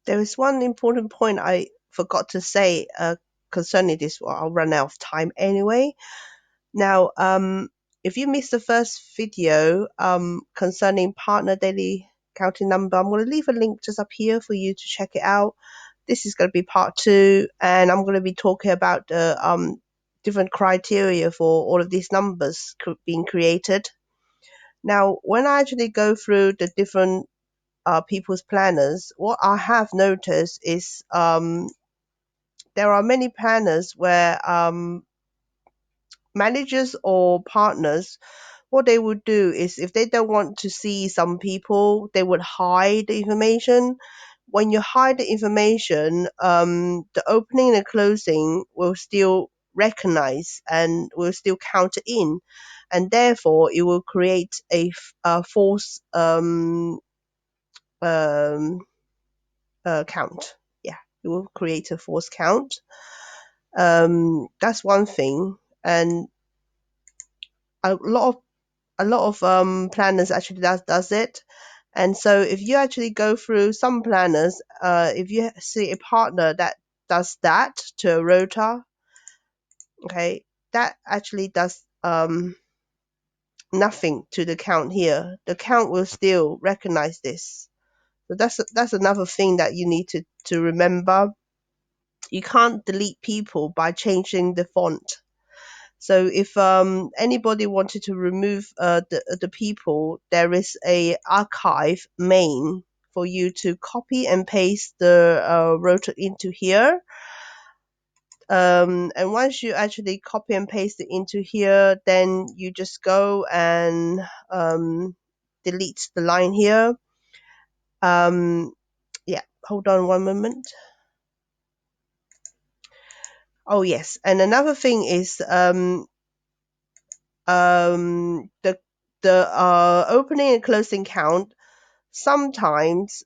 There is one important point I forgot to say concerning this. Well, I'll run out of time anyway. Now, if you missed the first video concerning partner daily counting number, I'm going to leave a link just up here for you to check it out. This is going to be part 2, and I'm going to be talking about the different criteria for all of these numbers being created. Now, when I actually go through the different people's planners, what I have noticed is there are many planners where managers or partners, what they would do is if they don't want to see some people, they would hide the information. When you hide the information, the opening and the closing will still recognize and will still count in, and therefore it will create a false um, count. Yeah, it will create a false count. That's one thing, and a lot of planners actually does it. And so if you actually go through some planners, if you see a partner that does that to a rota, okay, that actually does nothing to the count here. The count will still recognize this. So that's another thing that you need to remember. You can't delete people by changing the font. So if anybody wanted to remove the people, there is a archive main for you to copy and paste the rotor into here. And once you actually copy and paste it into here, then you just go and delete the line here. Yeah, hold on one moment. Oh yes, and another thing is the opening and closing count, sometimes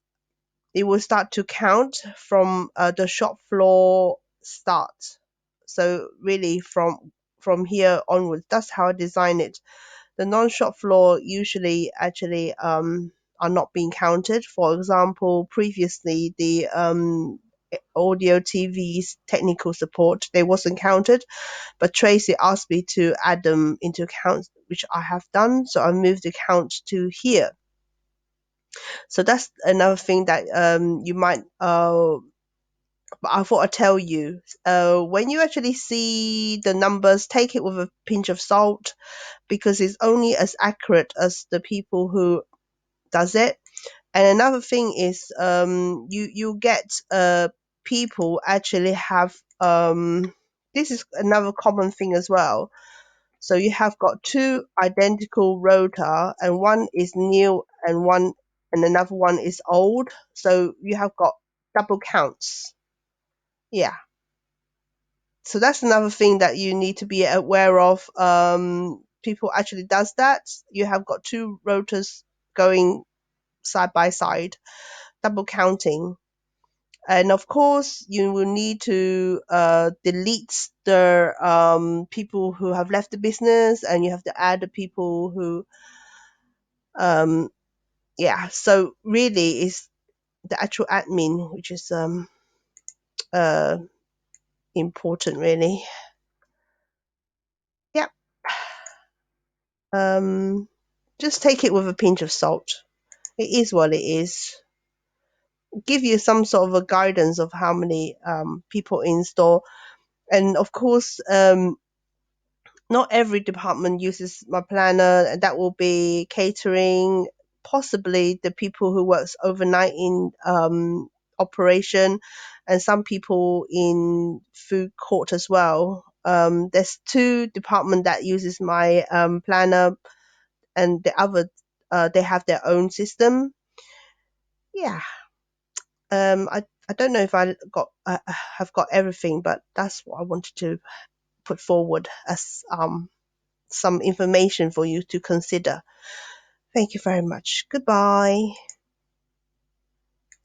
it will start to count from the shop floor start. So really from here onwards, that's how I design it. The non-shop floor usually actually are not being counted. For example, previously the audio TV's technical support, they wasn't counted, but Tracy asked me to add them into account, which I have done. So I moved the count to here. So that's another thing that you might but I thought I'd tell you. When you actually see the numbers, take it with a pinch of salt, because it's only as accurate as the people who does it. And another thing is you get people actually have this is another common thing as well. So you have got two identical rota, and one is new and another one is old. So you have got double counts. Yeah. So that's another thing that you need to be aware of. People actually does that. You have got two rotas going side by side, double counting. And of course, you will need to delete the people who have left the business, and you have to add the people who, um, yeah. So really, is the actual admin which is uh, important, really. Yeah. Just take it with a pinch of salt. It is what it is. Give you some sort of a guidance of how many people in store, and of course, not every department uses my planner, and that will be catering, possibly the people who works overnight in operation, and some people in food court as well. There's two department that uses my planner, and the other they have their own system. Yeah. I don't know if I have got everything, but that's what I wanted to put forward as some information for you to consider. Thank you very much. Goodbye.